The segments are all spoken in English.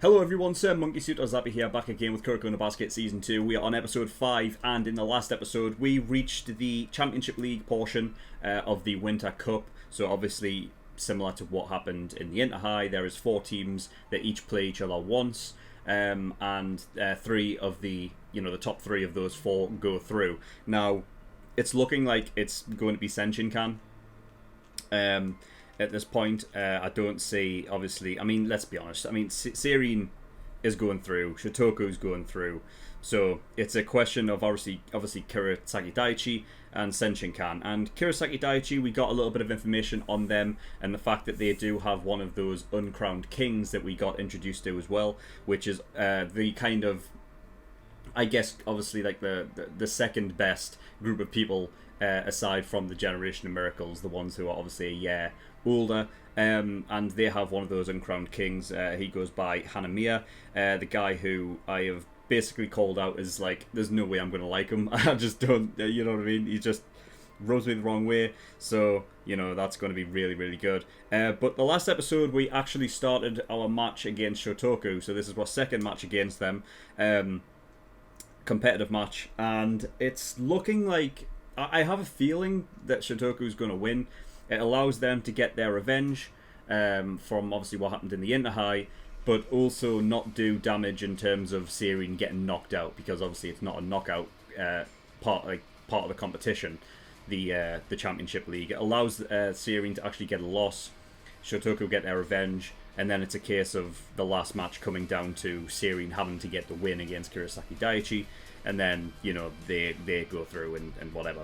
Hello everyone, SirMonkeySuit or Zappy here, back again with Kuroko in the Basket Season 2. We are on episode 5, and in the last episode we reached the Championship League portion of the Winter Cup. So obviously, similar to what happened in the Inter-High, there is 4 teams that each play each other once, and 3 of the top 3 of those 4 go through. Now, it's looking like it's going to be Senshinkan. At this point, I don't see, obviously, I mean, let's be honest, I mean, Seirin is going through, Shotoku's going through, so it's a question of obviously Kurosaki Daiichi and Senshinkan. And Kurosaki Daiichi, we got a little bit of information on them, and the fact that they do have one of those uncrowned kings that we got introduced to as well, which is the kind of, I guess, obviously, like the second best group of people aside from the Generation of Miracles, the ones who are obviously a year older, and they have one of those uncrowned kings. He goes by Hanamiya, the guy who I have basically called out as like, there's no way I'm going to like him. I just don't, you know what I mean? He just rubs me the wrong way, so, you know, that's going to be really, really good. But the last episode, we actually started our match against Shotoku, so this is our second match against them, competitive match, and it's looking like, I have a feeling that Shotoku's going to win. It allows them to get their revenge from obviously what happened in the Inter-High, but also not do damage in terms of Seirin getting knocked out, because obviously it's not a knockout part of the competition, the Championship League. It allows Seirin to actually get a loss, Shotoku get their revenge, and then it's a case of the last match coming down to Seirin having to get the win against Kurosaki Daiichi, and then, you know, they go through and whatever.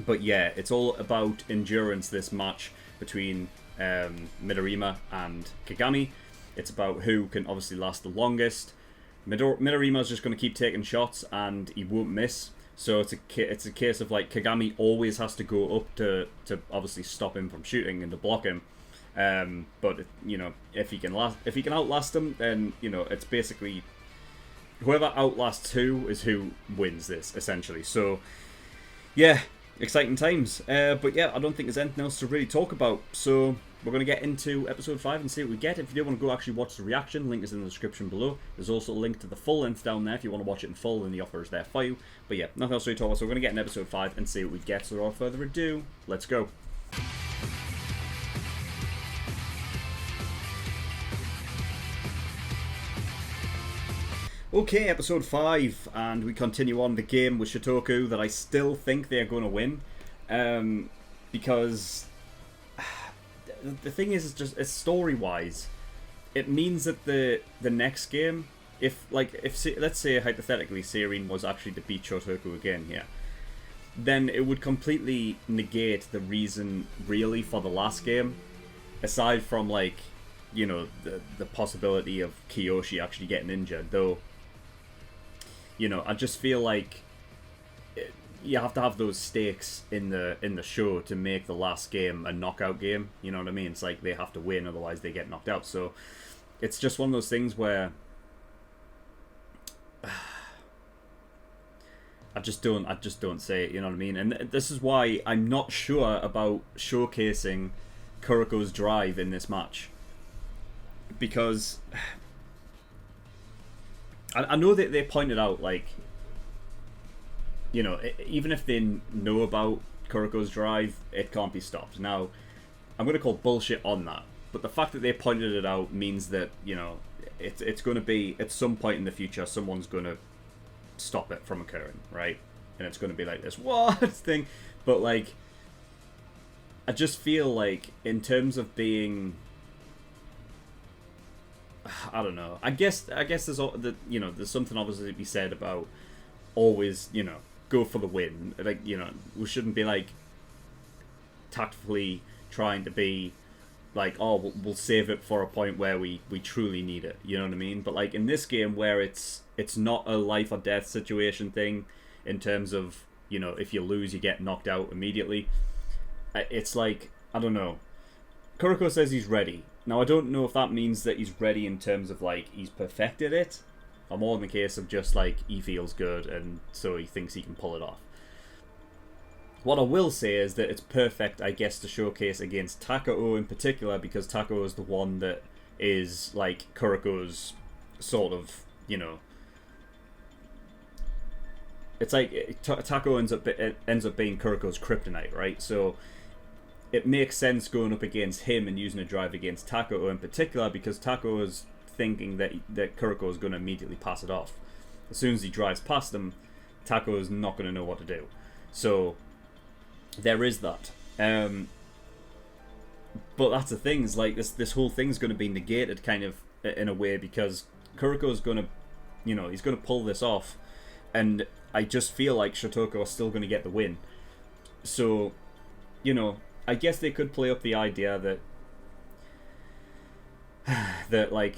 But yeah, it's all about endurance, this match between Midorima and Kagami. It's about who can obviously last the longest. Midorima's just going to keep taking shots and he won't miss. So it's a case of like Kagami always has to go up to obviously stop him from shooting and to block him. But you know, if he can outlast him, then, you know, it's basically whoever outlasts who is who wins this, essentially. So yeah, exciting times. But yeah, I don't think there's anything else to really talk about. So we're going to get into episode 5 and see what we get. If you do want to go actually watch the reaction, link is in the description below. There's also a link to the full length down there if you want to watch it in full, and the offer is there for you. But yeah, nothing else to really talk about. So we're going to get in episode 5 and see what we get. So without further ado, let's go. Okay, episode 5, and we continue on the game with Shotoku that I still think they're going to win, because the thing is, it's story-wise, it means that the next game, if let's say hypothetically Seirin was actually to beat Shotoku again here, then it would completely negate the reason really for the last game, aside from, like, you know, the possibility of Kiyoshi actually getting injured, though. You know, I just feel like you have to have those stakes in the show to make the last game a knockout game. You know what I mean? It's like they have to win, otherwise they get knocked out. So it's just one of those things where I just don't say it. You know what I mean? And this is why I'm not sure about showcasing Kuroko's drive in this match, because I know that they pointed out, like, you know, even if they know about Kuroko's drive, it can't be stopped. Now, I'm going to call bullshit on that, but the fact that they pointed it out means that, you know, it's going to be, at some point in the future, someone's going to stop it from occurring, right? And it's going to be like this, what thing? But, like, I just feel like, in terms of being, I don't know. I guess there's there's something obviously to be said about always, you know, go for the win. Like, you know, we shouldn't be like tactfully trying to be like, oh, we'll save it for a point where we truly need it. You know what I mean? But like in this game where it's not a life or death situation thing, in terms of, you know, if you lose you get knocked out immediately. It's like, I don't know. Kuroko says he's ready. Now, I don't know if that means that he's ready in terms of, like, he's perfected it, or more in the case of just, like, he feels good, and so he thinks he can pull it off. What I will say is that it's perfect, I guess, to showcase against Takao in particular, because Takao is the one that is like Kuroko's sort of, it's like Taco ends up being Kuroko's kryptonite, right? So it makes sense going up against him and using a drive against Taco in particular, because Taco is thinking that Kuroko is going to immediately pass it off. As soon as he drives past him, Taco is not going to know what to do. So there is that. But that's the thing, is like this whole thing's going to be negated kind of in a way, because Kuroko's going to, he's going to pull this off, and I just feel like Shotoko are still going to get the win. So, I guess they could play up the idea that like,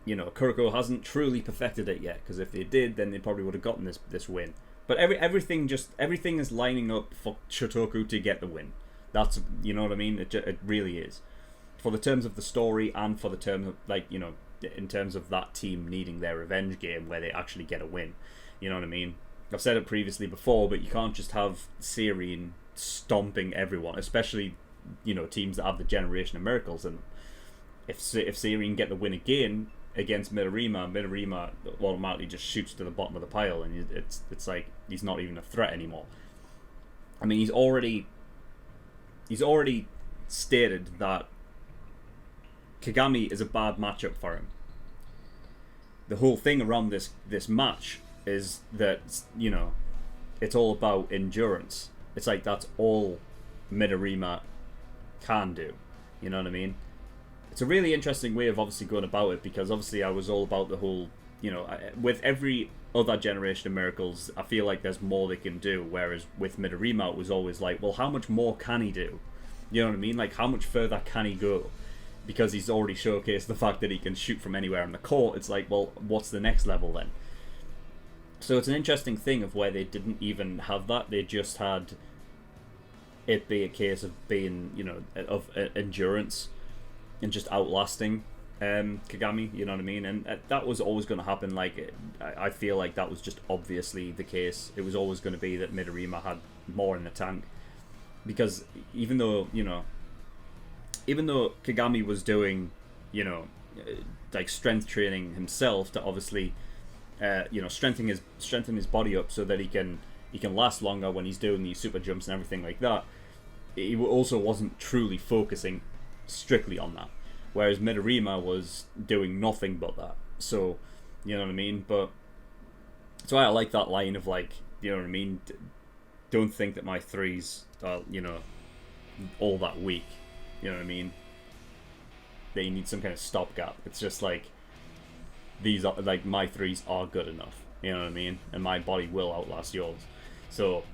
Kuroko hasn't truly perfected it yet, because if they did, then they probably would have gotten this win. But everything is lining up for Shotoko to get the win. That's, you know what I mean? It really is. For the terms of the story, and for the terms of, like, in terms of that team needing their revenge game where they actually get a win. You know what I mean? I've said it previously before, but you can't just have Sirine stomping everyone, especially, teams that have the Generation of Miracles in them. If Sirine get the win again against Midorima automatically just shoots to the bottom of the pile, and it's like he's not even a threat anymore. I mean, he's already stated that Kagami is a bad matchup for him. The whole thing around this match is that, it's all about endurance. It's like that's all Midorima can do. You know what I mean? It's a really interesting way of obviously going about it, because obviously I was all about the whole, with every other Generation of Miracles, I feel like there's more they can do, whereas with Midorima it was always like, well, how much more can he do? You know what I mean? Like, how much further can he go? Because he's already showcased the fact that he can shoot from anywhere on the court. It's like, well, what's the next level then? So it's an interesting thing of where they didn't even have that. They just had it be a case of being, of endurance and just outlasting Kagami, you know what I mean? And that was always going to happen. Like, I feel like that was just obviously the case. It was always going to be that Midorima had more in the tank. Because even though Kagami was doing, like strength training himself to obviously, strengthen his body up so that he can last longer when he's doing these super jumps and everything like that, he also wasn't truly focusing strictly on that. Whereas Midorima was doing nothing but that. So, you know what I mean? But so I like that line of like, you know what I mean? Don't think that my threes are, all that weak. You know what I mean? They need some kind of stopgap. It's just like, these are like, my threes are good enough. You know what I mean? And my body will outlast yours. So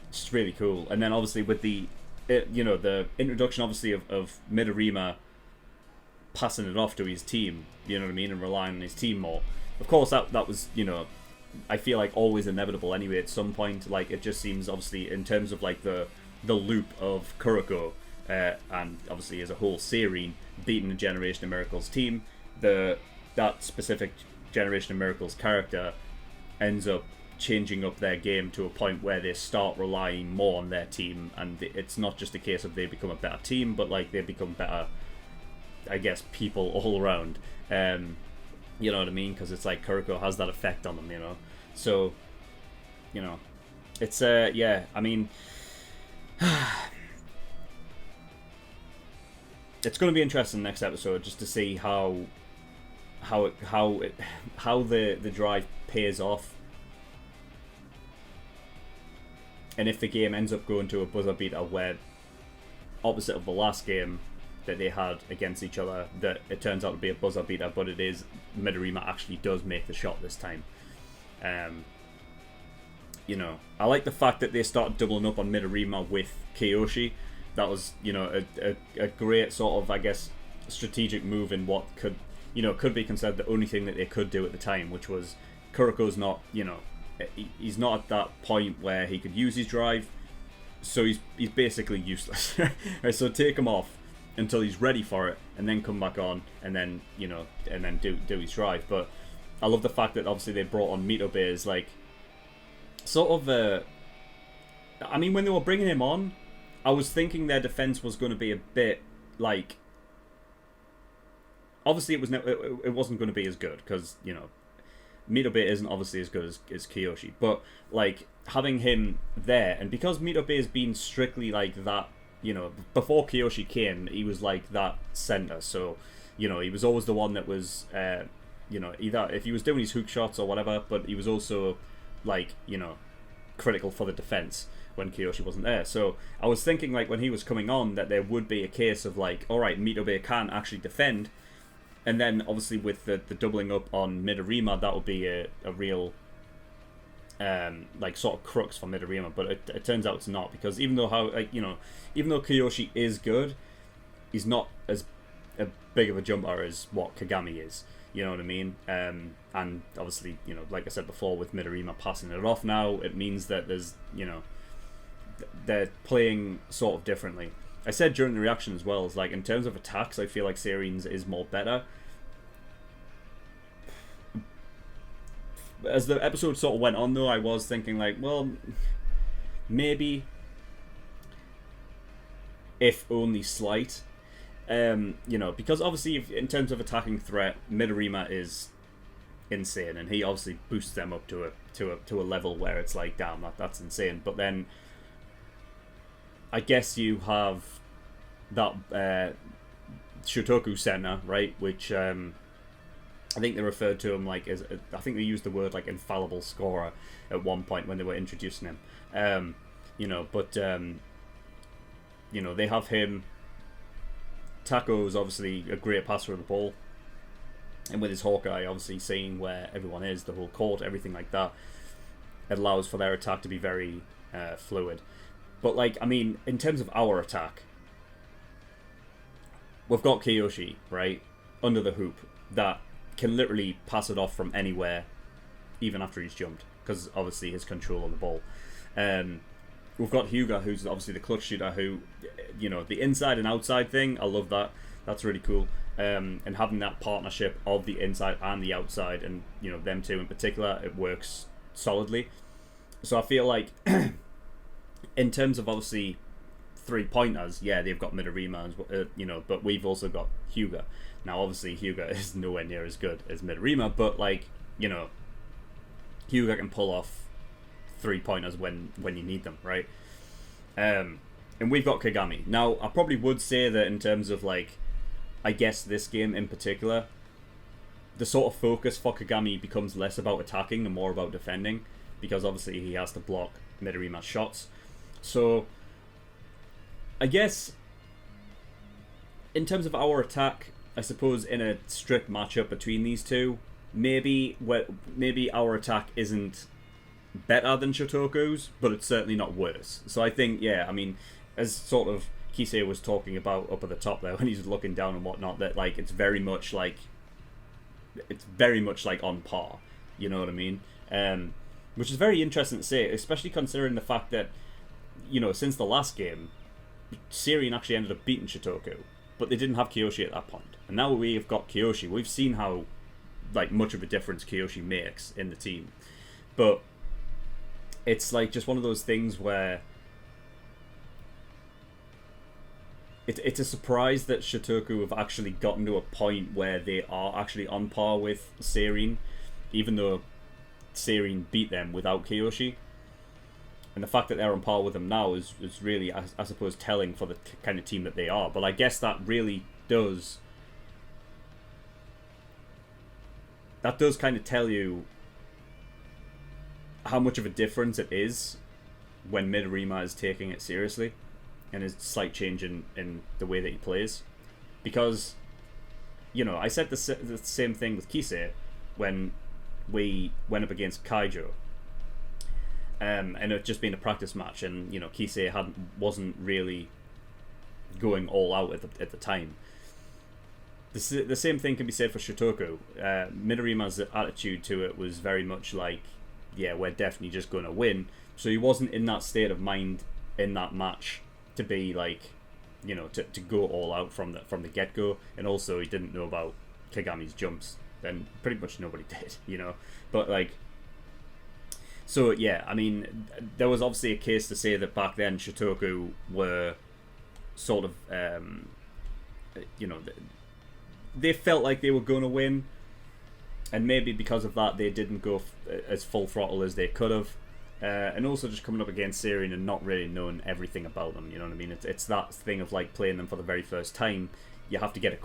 it's just really cool. And then obviously with the introduction obviously of Midorima passing it off to his team, you know what I mean, and relying on his team more. Of course that was, I feel like always inevitable anyway at some point. Like, it just seems obviously in terms of like the loop of Kuroko and obviously as a whole Sirine beating the Generation of Miracles team, that specific Generation of Miracles character ends up changing up their game to a point where they start relying more on their team, and it's not just a case of they become a better team, but like they become better, I guess, people all around. You know what I mean? Because it's like Kuroko has that effect on them, So, it's yeah. I mean, it's going to be interesting next episode just to see how the drive pays off. And if the game ends up going to a buzzer beater where, opposite of the last game that they had against each other, that it turns out to be a buzzer beater, but it is Midorima actually does make the shot this time. I like the fact that they started doubling up on Midorima with Kyoshi. That was, a great sort of, I guess, strategic move in what could be considered the only thing that they could do at the time, which was Kuroko's not, he's not at that point where he could use his drive, so he's basically useless. Right, so take him off until he's ready for it, and then come back on, and then do his drive. But I love the fact that obviously they brought on Mitobe as like sort of I mean, when they were bringing him on, I was thinking their defense was going to be a bit like, obviously it wasn't going to be as good because Midorime isn't obviously as good as Kiyoshi, but like having him there, and because Midorime has been strictly like that, before Kiyoshi came, he was like that center, so he was always the one that was either if he was doing his hook shots or whatever, but he was also like critical for the defense when Kiyoshi wasn't there. So I was thinking like when he was coming on that there would be a case of like, all right, Midorime can actually defend. And then, obviously, with the doubling up on Midorime, that would be a real, like, sort of crux for Midorime. But it turns out it's not, because even though even though Kiyoshi is good, he's not as a big of a jumper as what Kagami is. You know what I mean? And obviously, like I said before, with Midorime passing it off now, it means that there's, they're playing sort of differently. I said during the reaction as well, is like in terms of attacks, I feel like Seirin's is more better. As the episode sort of went on, though, I was thinking like, well, maybe, if only slight, because obviously in terms of attacking threat, Midorime is insane, and he obviously boosts them up to a level where it's like, damn, that's insane. But then I guess you have that Shotoku center, right? Which I think they referred to him like as I think they used the word like infallible scorer at one point when they were introducing him. But they have him. Taco's obviously a great passer of the ball, and with his Hawkeye, obviously seeing where everyone is, the whole court, everything like that, it allows for their attack to be very fluid. But, like, I mean, in terms of our attack, we've got Kiyoshi, right, under the hoop, that can literally pass it off from anywhere, even after he's jumped, because obviously his control on the ball. We've got Hyuga, who's obviously the clutch shooter, who, the inside and outside thing, I love that. That's really cool. And having that partnership of the inside and the outside, and, them two in particular, it works solidly. So I feel like... in terms of obviously 3-pointers, yeah, they've got Midorime, but we've also got Hyuga. Now, obviously, Hyuga is nowhere near as good as Midorime, but like, Hyuga can pull off 3-pointers when you need them, right? And we've got Kagami. Now, I probably would say that in terms of like, I guess this game in particular, the sort of focus for Kagami becomes less about attacking and more about defending, because obviously he has to block Midorime's shots. So, I guess, in terms of our attack, I suppose in a strict matchup between these two, maybe our attack isn't better than Shotoku's, but it's certainly not worse. So I think, yeah, I mean, as sort of Kisei was talking about up at the top there when he's looking down and whatnot, that like it's very much like on par. You know what I mean? Which is very interesting to say, especially considering the fact that, since the last game, Seirin actually ended up beating Shotoku, but they didn't have Kiyoshi at that point. And now we've got Kiyoshi. We've seen how like much of a difference Kiyoshi makes in the team. But it's like just one of those things where it's a surprise that Shotoku have actually gotten to a point where they are actually on par with Seirin, even though Seirin beat them without Kiyoshi. And the fact that they're on par with them now is really, I suppose, telling for the kind of team that they are. But I guess that really does... that does kind of tell you how much of a difference it is when Midorime is taking it seriously and his slight change in the way that he plays. Because, I said the same thing with Kisei when we went up against Kaijo. And it just been a practice match, and Kisei wasn't really going all out at the time. The same thing can be said for Shotoku. Midorima's attitude to it was very much like, yeah, we're definitely just going to win. So he wasn't in that state of mind in that match to be like, to go all out from the get go. And also he didn't know about Kagami's jumps, and pretty much nobody did, But like. So, yeah, I mean, there was obviously a case to say that back then Shotoku were sort of you know, they felt like they were going to win, and maybe because of that they didn't go as full throttle as they could have. And also just coming up against Syrian and not really knowing everything about them, you know what I mean? It's that thing of like playing them for the very first time. You have to get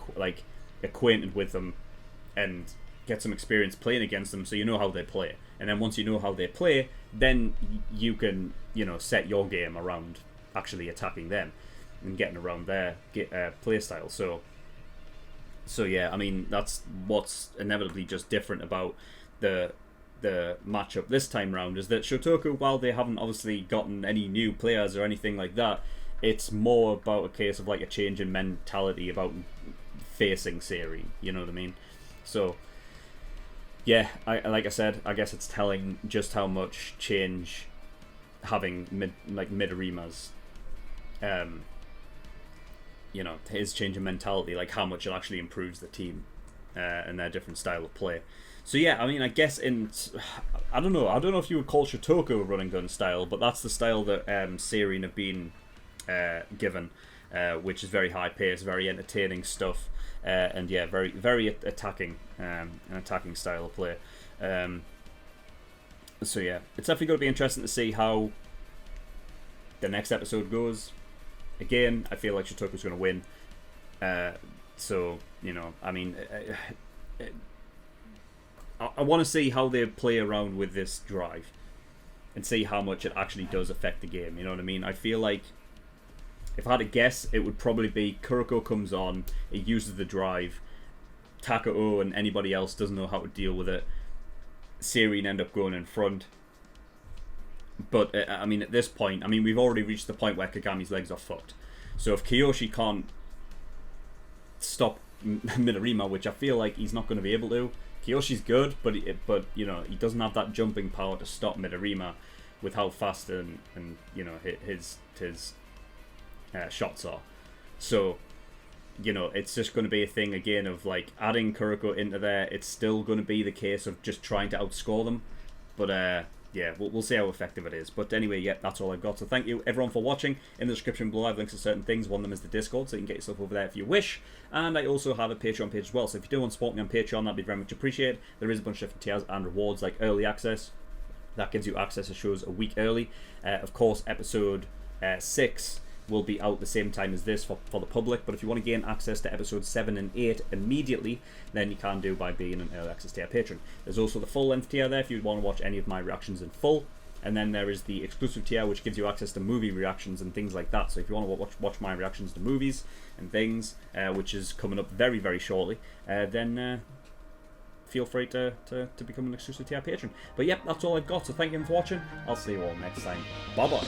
acquainted with them and get some experience playing against them, so you know how they play. And then once you know how they play, then you can, you know, set your game around actually attacking them and getting around their play style. So yeah, I mean, that's what's inevitably just different about the matchup this time round, is that Shotoku, while they haven't obviously gotten any new players or anything like that, it's more about a case of like a change in mentality about facing Siri, you know what I mean? So yeah, like I said, I guess it's telling just how much change having Midorima's you know, his change in mentality, like how much it actually improves the team and their different style of play. So yeah, I mean, I guess I don't know if you would call Shotoku a run and gun style, but that's the style that Seirin have been given, which is very high pace, very entertaining stuff, and yeah, very very attacking, an attacking style of play. So yeah, it's definitely going to be interesting to see how the next episode goes. Again, I feel like Shotoku's going to win. So, you know, I mean, I want to see how they play around with this drive and see how much it actually does affect the game. You know what I mean? I feel like if I had to guess, it would probably be Kuroko comes on, he uses the drive, Takao and anybody else doesn't know how to deal with it. Seirin end up going in front. But, I mean, at this point, I mean, we've already reached the point where Kagami's legs are fucked. So if Kiyoshi can't stop Midorima, which I feel like he's not going to be able to, Kiyoshi's good, but you know, he doesn't have that jumping power to stop Midorima with how fast and you know, his shots are. So, you know, it's just going to be a thing again of like adding Kuroko into there. It's still going to be the case of just trying to outscore them. But yeah, we'll see how effective it is. But anyway, yeah, that's all I've got. So thank you everyone for watching. In the description below I have links to certain things. One of them is the Discord, so you can get yourself over there if you wish. And I also have a Patreon page as well. So if you do want to support me on Patreon, that'd be very much appreciated. There is a bunch of different tiers and rewards like early access. That gives you access to shows a week early. Of course, episode 6 will be out the same time as this for the public, but if you want to gain access to episodes 7 and 8 immediately, then you can do by being an early access tier patron. There's also the full length tier there if you want to watch any of my reactions in full, and then there is the exclusive tier which gives you access to movie reactions and things like that. So if you want to watch my reactions to movies and things, which is coming up very very shortly, then feel free to become an exclusive tier patron. But yep, that's all I've got, so thank you for watching. I'll see you all next time. Bye bye.